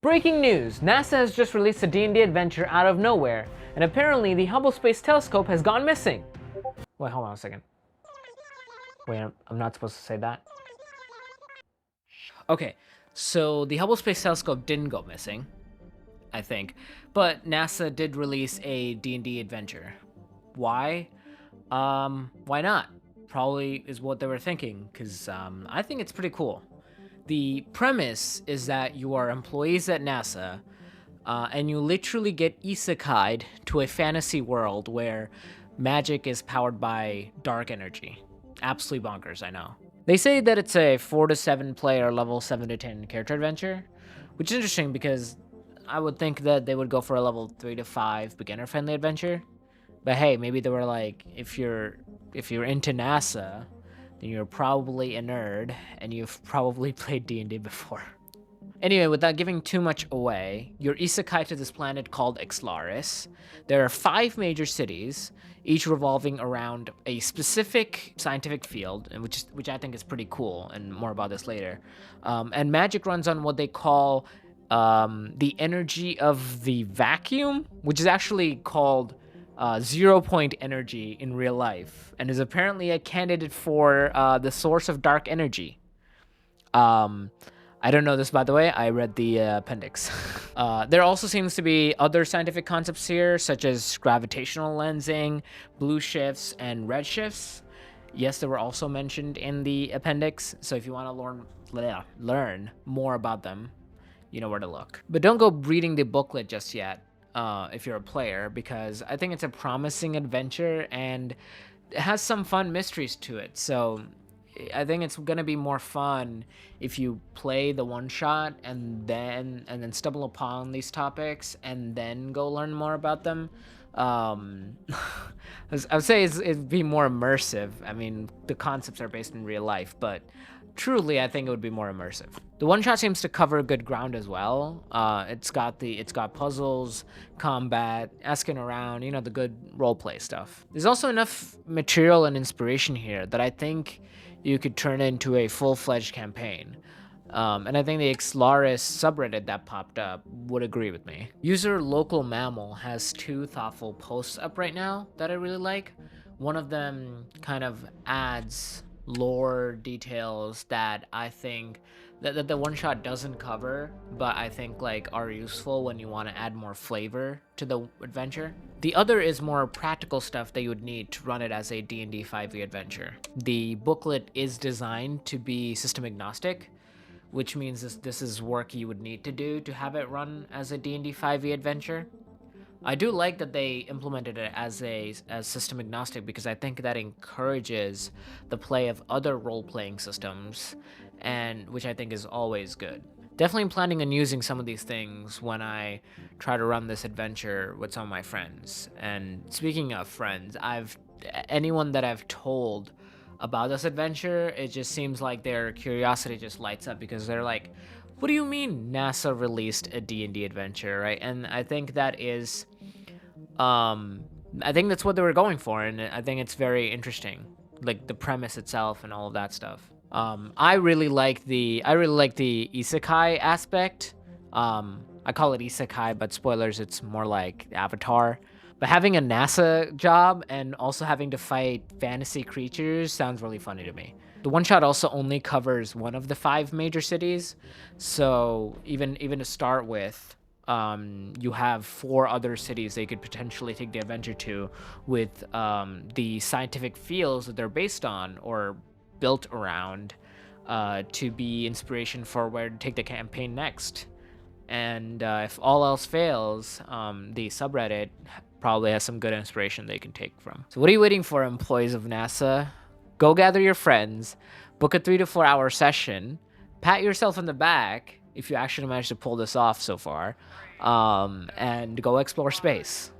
Breaking news! NASA has just released a D&D adventure out of nowhere, and apparently the Hubble Space Telescope has gone missing. Wait, hold on a second. Wait, I'm not supposed to say that. Okay, so the Hubble Space Telescope didn't go missing, I think, but NASA did release a D&D adventure. Why? Why not? Probably is what they were thinking, because I think it's pretty cool. The premise is that you are employees at NASA, and you literally get isekai'd to a fantasy world where magic is powered by dark energy. Absolutely bonkers, I know. They say that it's a 4 to 7 player level 7 to 10 character adventure, which is interesting because I would think that they would go for a level 3 to 5 beginner friendly adventure. But hey, maybe they were like, if you're into NASA, then you're probably a nerd and you've probably played D&D before. Anyway, without giving too much away, you're isekai to this planet called Ixlaris. There are 5 major cities, each revolving around a specific scientific field, which I think is pretty cool, and more about this later. And magic runs on what they call the energy of the vacuum, which is actually called 0-point energy in real life, and is apparently a candidate for the source of dark energy. I don't know this, by the way. I read the appendix. There also seems to be other scientific concepts here, such as gravitational lensing, blue shifts, and red shifts. Yes, they were also mentioned in the appendix, so if you want to learn more about them, you know where to look. But don't go reading the booklet just yet if you're a player, because I think it's a promising adventure and it has some fun mysteries to it. So I think it's gonna be more fun if you play the one shot and then stumble upon these topics and then go learn more about them. I would say it'd be more immersive. I mean, the concepts are based in real life, but truly, I think it would be more immersive. The one shot seems to cover good ground as well. It's got puzzles, combat, asking around, you know, the good roleplay stuff. There's also enough material and inspiration here that I think you could turn into a full-fledged campaign. And I think the Ixlaris subreddit that popped up would agree with me. User Local Mammal has 2 thoughtful posts up right now that I really like. One of them kind of adds lore details that I think that the one shot doesn't cover, but I think like are useful when you want to add more flavor to the adventure. The other is more practical stuff that you would need to run it as a D&D 5e adventure. The booklet is designed to be system agnostic, which means this is work you would need to do to have it run as a D&D 5e adventure. I do like that they implemented it as system agnostic, because I think that encourages the play of other role-playing systems, and which I think is always good. Definitely planning on using some of these things when I try to run this adventure with some of my friends. And speaking of friends, anyone that I've told about this adventure, it just seems like their curiosity just lights up, because they're like, what do you mean NASA released a D&D adventure, right? And I think that is, I think that's what they were going for, and I think it's very interesting, like the premise itself and all of that stuff. I really like the isekai aspect. I call it isekai, but spoilers, it's more like Avatar. But having a NASA job and also having to fight fantasy creatures sounds really funny to me. The one shot also only covers one of the 5 major cities, so even to start with, you have 4 other cities they could potentially take the adventure to, with the scientific fields that they're based on or built around to be inspiration for where to take the campaign next. And if all else fails, the subreddit probably has some good inspiration they can take from. So what are you waiting for, employees of NASA? Go gather your friends, book a 3 to 4 hour session, pat yourself on the back if you actually managed to pull this off so far, and go explore space.